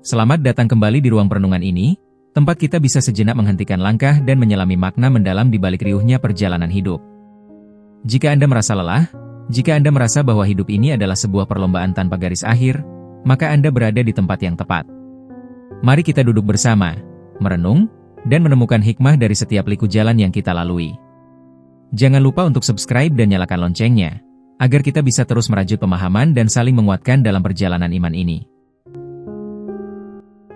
Selamat datang kembali di ruang perenungan ini, tempat kita bisa sejenak menghentikan langkah dan menyelami makna mendalam di balik riuhnya perjalanan hidup. Jika Anda merasa lelah, jika Anda merasa bahwa hidup ini adalah sebuah perlombaan tanpa garis akhir, maka Anda berada di tempat yang tepat. Mari kita duduk bersama, merenung, dan menemukan hikmah dari setiap liku jalan yang kita lalui. Jangan lupa untuk subscribe dan nyalakan loncengnya, agar kita bisa terus merajut pemahaman dan saling menguatkan dalam perjalanan iman ini.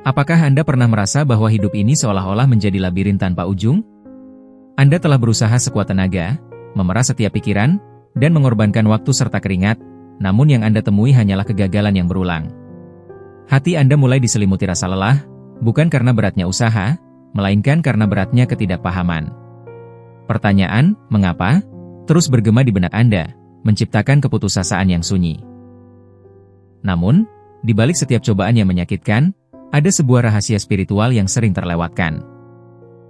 Apakah Anda pernah merasa bahwa hidup ini seolah-olah menjadi labirin tanpa ujung? Anda telah berusaha sekuat tenaga, memerah setiap pikiran, dan mengorbankan waktu serta keringat, namun yang Anda temui hanyalah kegagalan yang berulang. Hati Anda mulai diselimuti rasa lelah, bukan karena beratnya usaha, melainkan karena beratnya ketidakpahaman. Pertanyaan, mengapa? Terus bergema di benak Anda, menciptakan keputusasaan yang sunyi. Namun, di balik setiap cobaan yang menyakitkan, ada sebuah rahasia spiritual yang sering terlewatkan.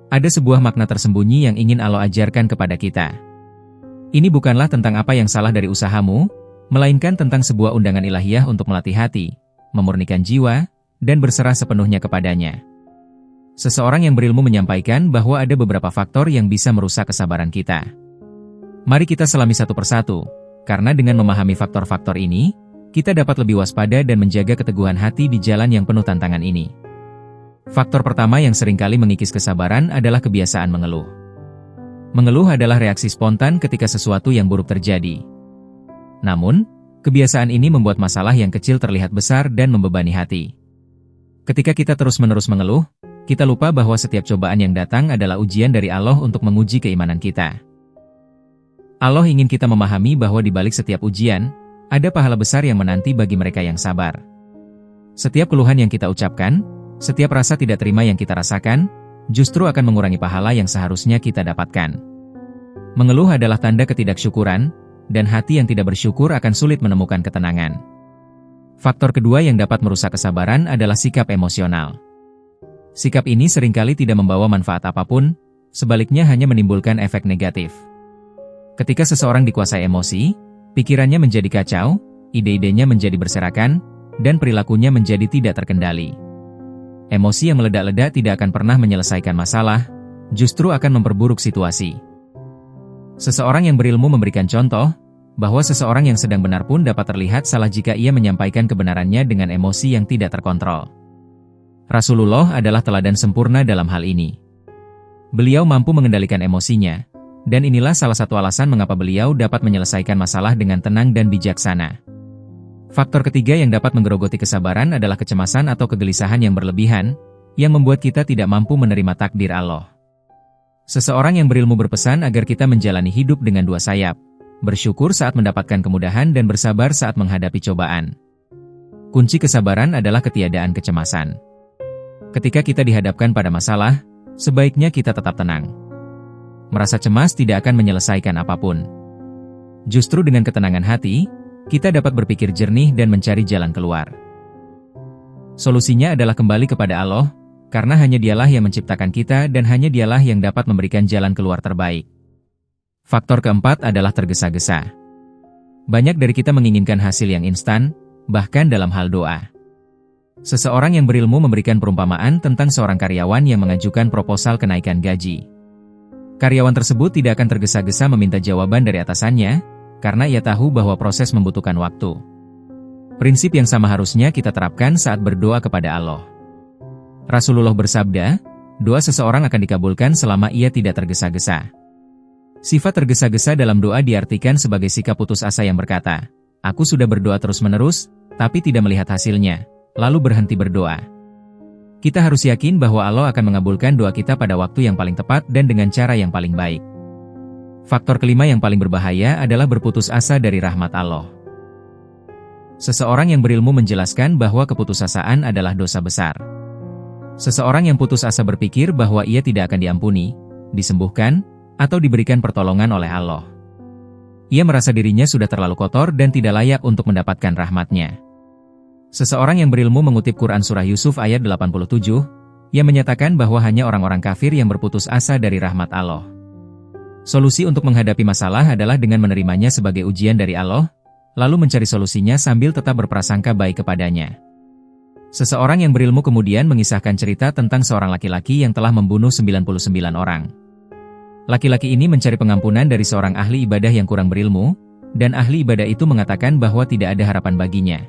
Ada sebuah makna tersembunyi yang ingin Allah ajarkan kepada kita. Ini bukanlah tentang apa yang salah dari usahamu, melainkan tentang sebuah undangan ilahiyah untuk melatih hati, memurnikan jiwa, dan berserah sepenuhnya kepadanya. Seseorang yang berilmu menyampaikan bahwa ada beberapa faktor yang bisa merusak kesabaran kita. Mari kita selami satu persatu, karena dengan memahami faktor-faktor ini, kita dapat lebih waspada dan menjaga keteguhan hati di jalan yang penuh tantangan ini. Faktor pertama yang seringkali mengikis kesabaran adalah kebiasaan mengeluh. Mengeluh adalah reaksi spontan ketika sesuatu yang buruk terjadi. Namun, kebiasaan ini membuat masalah yang kecil terlihat besar dan membebani hati. Ketika kita terus-menerus mengeluh, kita lupa bahwa setiap cobaan yang datang adalah ujian dari Allah untuk menguji keimanan kita. Allah ingin kita memahami bahwa di balik setiap ujian, ada pahala besar yang menanti bagi mereka yang sabar. Setiap keluhan yang kita ucapkan, setiap rasa tidak terima yang kita rasakan, justru akan mengurangi pahala yang seharusnya kita dapatkan. Mengeluh adalah tanda ketidaksyukuran, dan hati yang tidak bersyukur akan sulit menemukan ketenangan. Faktor kedua yang dapat merusak kesabaran adalah sikap emosional. Sikap ini seringkali tidak membawa manfaat apapun, sebaliknya hanya menimbulkan efek negatif. Ketika seseorang dikuasai emosi, pikirannya menjadi kacau, ide-idenya menjadi berserakan, dan perilakunya menjadi tidak terkendali. Emosi yang meledak-ledak tidak akan pernah menyelesaikan masalah, justru akan memperburuk situasi. Seseorang yang berilmu memberikan contoh, bahwa seseorang yang sedang benar pun dapat terlihat salah jika ia menyampaikan kebenarannya dengan emosi yang tidak terkontrol. Rasulullah adalah teladan sempurna dalam hal ini. Beliau mampu mengendalikan emosinya, dan inilah salah satu alasan mengapa beliau dapat menyelesaikan masalah dengan tenang dan bijaksana. Faktor ketiga yang dapat menggerogoti kesabaran adalah kecemasan atau kegelisahan yang berlebihan, yang membuat kita tidak mampu menerima takdir Allah. Seseorang yang berilmu berpesan agar kita menjalani hidup dengan dua sayap, bersyukur saat mendapatkan kemudahan dan bersabar saat menghadapi cobaan. Kunci kesabaran adalah ketiadaan kecemasan. Ketika kita dihadapkan pada masalah, sebaiknya kita tetap tenang. Merasa cemas tidak akan menyelesaikan apapun. Justru dengan ketenangan hati, kita dapat berpikir jernih dan mencari jalan keluar. Solusinya adalah kembali kepada Allah, karena hanya Dialah yang menciptakan kita dan hanya Dialah yang dapat memberikan jalan keluar terbaik. Faktor keempat adalah tergesa-gesa. Banyak dari kita menginginkan hasil yang instan, bahkan dalam hal doa. Seseorang yang berilmu memberikan perumpamaan tentang seorang karyawan yang mengajukan proposal kenaikan gaji. Karyawan tersebut tidak akan tergesa-gesa meminta jawaban dari atasannya, karena ia tahu bahwa proses membutuhkan waktu. Prinsip yang sama harusnya kita terapkan saat berdoa kepada Allah. Rasulullah bersabda, doa seseorang akan dikabulkan selama ia tidak tergesa-gesa. Sifat tergesa-gesa dalam doa diartikan sebagai sikap putus asa yang berkata, aku sudah berdoa terus-menerus, tapi tidak melihat hasilnya, lalu berhenti berdoa. Kita harus yakin bahwa Allah akan mengabulkan doa kita pada waktu yang paling tepat dan dengan cara yang paling baik. Faktor kelima yang paling berbahaya adalah berputus asa dari rahmat Allah. Seseorang yang berilmu menjelaskan bahwa keputusasaan adalah dosa besar. Seseorang yang putus asa berpikir bahwa ia tidak akan diampuni, disembuhkan, atau diberikan pertolongan oleh Allah. Ia merasa dirinya sudah terlalu kotor dan tidak layak untuk mendapatkan rahmat-Nya. Seseorang yang berilmu mengutip Quran Surah Yusuf ayat 87, yang menyatakan bahwa hanya orang-orang kafir yang berputus asa dari rahmat Allah. Solusi untuk menghadapi masalah adalah dengan menerimanya sebagai ujian dari Allah, lalu mencari solusinya sambil tetap berprasangka baik kepadanya. Seseorang yang berilmu kemudian mengisahkan cerita tentang seorang laki-laki yang telah membunuh 99 orang. Laki-laki ini mencari pengampunan dari seorang ahli ibadah yang kurang berilmu, dan ahli ibadah itu mengatakan bahwa tidak ada harapan baginya.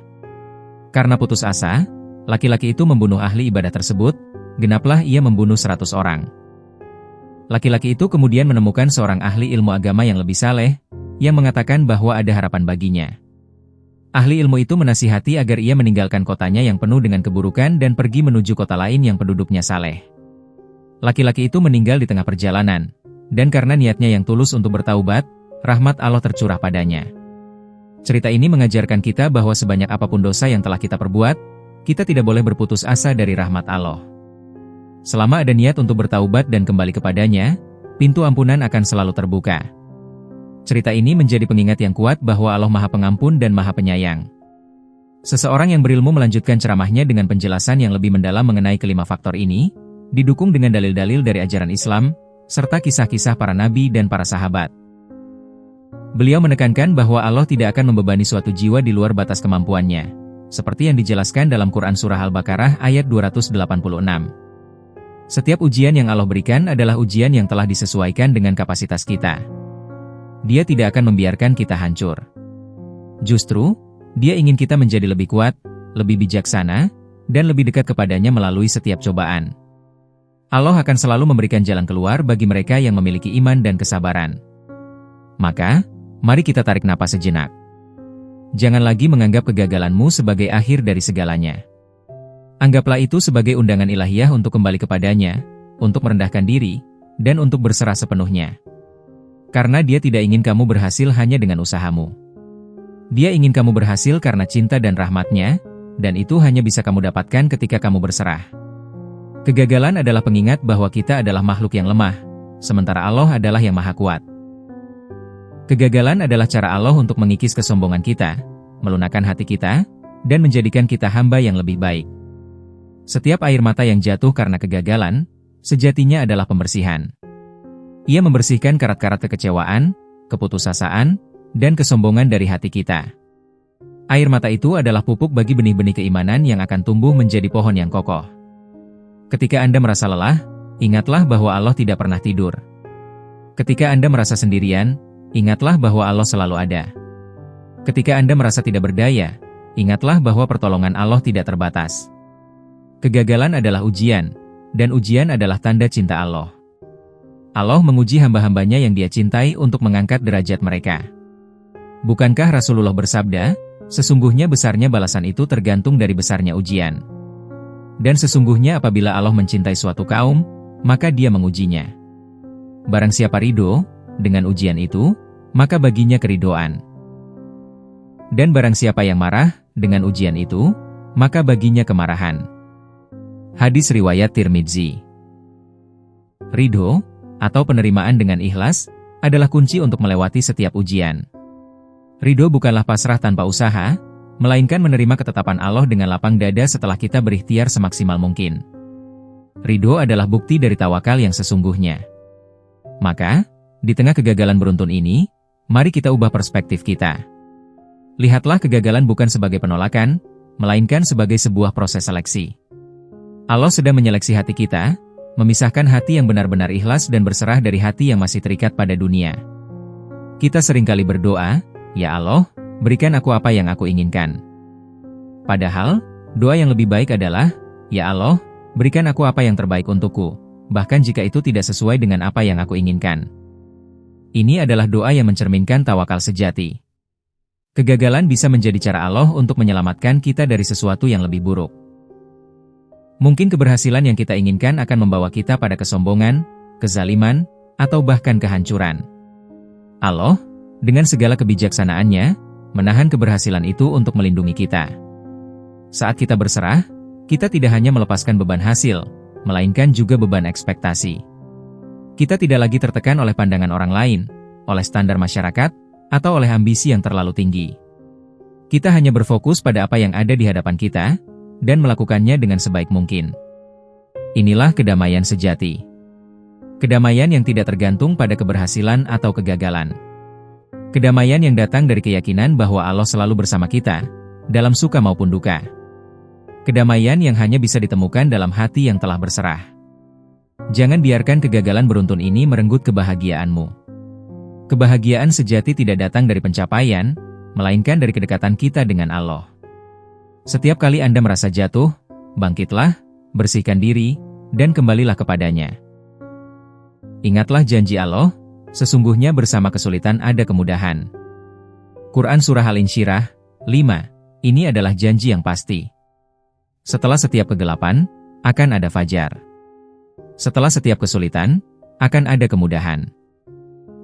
Karena putus asa, laki-laki itu membunuh ahli ibadah tersebut, genaplah ia membunuh 100 orang. Laki-laki itu kemudian menemukan seorang ahli ilmu agama yang lebih saleh, yang mengatakan bahwa ada harapan baginya. Ahli ilmu itu menasihati agar ia meninggalkan kotanya yang penuh dengan keburukan dan pergi menuju kota lain yang penduduknya saleh. Laki-laki itu meninggal di tengah perjalanan, dan karena niatnya yang tulus untuk bertaubat, rahmat Allah tercurah padanya. Cerita ini mengajarkan kita bahwa sebanyak apapun dosa yang telah kita perbuat, kita tidak boleh berputus asa dari rahmat Allah. Selama ada niat untuk bertaubat dan kembali kepadanya, pintu ampunan akan selalu terbuka. Cerita ini menjadi pengingat yang kuat bahwa Allah Maha Pengampun dan Maha Penyayang. Seseorang yang berilmu melanjutkan ceramahnya dengan penjelasan yang lebih mendalam mengenai kelima faktor ini, didukung dengan dalil-dalil dari ajaran Islam, serta kisah-kisah para nabi dan para sahabat. Beliau menekankan bahwa Allah tidak akan membebani suatu jiwa di luar batas kemampuannya, seperti yang dijelaskan dalam Quran Surah Al-Baqarah ayat 286. Setiap ujian yang Allah berikan adalah ujian yang telah disesuaikan dengan kapasitas kita. Dia tidak akan membiarkan kita hancur. Justru, Dia ingin kita menjadi lebih kuat, lebih bijaksana, dan lebih dekat kepadanya melalui setiap cobaan. Allah akan selalu memberikan jalan keluar bagi mereka yang memiliki iman dan kesabaran. Maka, mari kita tarik napas sejenak. Jangan lagi menganggap kegagalanmu sebagai akhir dari segalanya. Anggaplah itu sebagai undangan ilahiyah untuk kembali kepadanya, untuk merendahkan diri, dan untuk berserah sepenuhnya. Karena Dia tidak ingin kamu berhasil hanya dengan usahamu. Dia ingin kamu berhasil karena cinta dan rahmat-Nya, dan itu hanya bisa kamu dapatkan ketika kamu berserah. Kegagalan adalah pengingat bahwa kita adalah makhluk yang lemah, sementara Allah adalah yang maha kuat. Kegagalan adalah cara Allah untuk mengikis kesombongan kita, melunakkan hati kita, dan menjadikan kita hamba yang lebih baik. Setiap air mata yang jatuh karena kegagalan, sejatinya adalah pembersihan. Ia membersihkan karat-karat kekecewaan, keputusasaan, dan kesombongan dari hati kita. Air mata itu adalah pupuk bagi benih-benih keimanan yang akan tumbuh menjadi pohon yang kokoh. Ketika Anda merasa lelah, ingatlah bahwa Allah tidak pernah tidur. Ketika Anda merasa sendirian, ingatlah bahwa Allah selalu ada. Ketika Anda merasa tidak berdaya, ingatlah bahwa pertolongan Allah tidak terbatas. Kegagalan adalah ujian, dan ujian adalah tanda cinta Allah. Allah menguji hamba-hambanya yang Dia cintai untuk mengangkat derajat mereka. Bukankah Rasulullah bersabda, sesungguhnya besarnya balasan itu tergantung dari besarnya ujian. Dan sesungguhnya apabila Allah mencintai suatu kaum, maka Dia mengujinya. Barang siapa ridho dengan ujian itu, maka baginya keridoan. Dan barang siapa yang marah dengan ujian itu, maka baginya kemarahan. Hadis riwayat Tirmidzi. Ridho, atau penerimaan dengan ikhlas, adalah kunci untuk melewati setiap ujian. Ridho bukanlah pasrah tanpa usaha, melainkan menerima ketetapan Allah dengan lapang dada setelah kita berikhtiar semaksimal mungkin. Ridho adalah bukti dari tawakal yang sesungguhnya. Maka, di tengah kegagalan beruntun ini, mari kita ubah perspektif kita. Lihatlah kegagalan bukan sebagai penolakan, melainkan sebagai sebuah proses seleksi. Allah sedang menyeleksi hati kita, memisahkan hati yang benar-benar ikhlas dan berserah dari hati yang masih terikat pada dunia. Kita seringkali berdoa, "Ya Allah, berikan aku apa yang aku inginkan." Padahal, doa yang lebih baik adalah, "Ya Allah, berikan aku apa yang terbaik untukku, bahkan jika itu tidak sesuai dengan apa yang aku inginkan." Ini adalah doa yang mencerminkan tawakal sejati. Kegagalan bisa menjadi cara Allah untuk menyelamatkan kita dari sesuatu yang lebih buruk. Mungkin keberhasilan yang kita inginkan akan membawa kita pada kesombongan, kezaliman, atau bahkan kehancuran. Allah, dengan segala kebijaksanaannya, menahan keberhasilan itu untuk melindungi kita. Saat kita berserah, kita tidak hanya melepaskan beban hasil, melainkan juga beban ekspektasi. Kita tidak lagi tertekan oleh pandangan orang lain, oleh standar masyarakat, atau oleh ambisi yang terlalu tinggi. Kita hanya berfokus pada apa yang ada di hadapan kita, dan melakukannya dengan sebaik mungkin. Inilah kedamaian sejati. Kedamaian yang tidak tergantung pada keberhasilan atau kegagalan. Kedamaian yang datang dari keyakinan bahwa Allah selalu bersama kita, dalam suka maupun duka. Kedamaian yang hanya bisa ditemukan dalam hati yang telah berserah. Jangan biarkan kegagalan beruntun ini merenggut kebahagiaanmu. Kebahagiaan sejati tidak datang dari pencapaian, melainkan dari kedekatan kita dengan Allah. Setiap kali Anda merasa jatuh, bangkitlah, bersihkan diri, dan kembalilah kepadanya. Ingatlah janji Allah, sesungguhnya bersama kesulitan ada kemudahan. Quran Surah Al-Insyirah 5. Ini adalah janji yang pasti. Setelah setiap kegelapan, akan ada fajar. Setelah setiap kesulitan, akan ada kemudahan.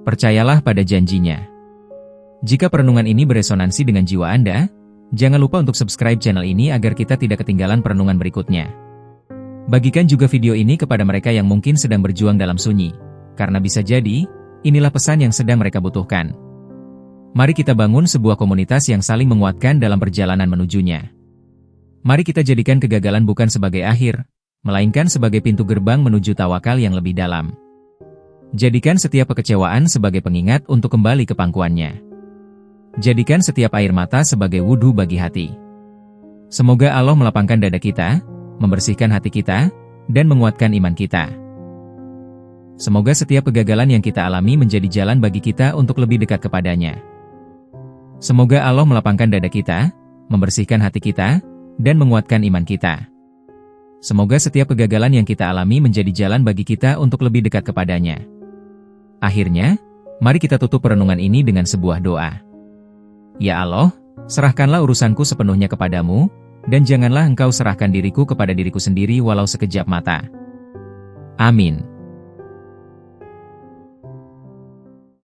Percayalah pada janjinya. Jika perenungan ini beresonansi dengan jiwa Anda, jangan lupa untuk subscribe channel ini agar kita tidak ketinggalan perenungan berikutnya. Bagikan juga video ini kepada mereka yang mungkin sedang berjuang dalam sunyi, karena bisa jadi, inilah pesan yang sedang mereka butuhkan. Mari kita bangun sebuah komunitas yang saling menguatkan dalam perjalanan menujunya. Mari kita jadikan kegagalan bukan sebagai akhir, melainkan sebagai pintu gerbang menuju tawakal yang lebih dalam. Jadikan setiap kekecewaan sebagai pengingat untuk kembali ke pangkuannya. Jadikan setiap air mata sebagai wudhu bagi hati. Semoga Allah melapangkan dada kita, membersihkan hati kita, dan menguatkan iman kita. Semoga setiap kegagalan yang kita alami menjadi jalan bagi kita untuk lebih dekat kepadanya. Semoga Allah melapangkan dada kita, membersihkan hati kita, dan menguatkan iman kita. Semoga setiap kegagalan yang kita alami menjadi jalan bagi kita untuk lebih dekat kepadanya. Akhirnya, mari kita tutup perenungan ini dengan sebuah doa. Ya Allah, serahkanlah urusanku sepenuhnya kepadamu, dan janganlah Engkau serahkan diriku kepada diriku sendiri walau sekejap mata. Amin.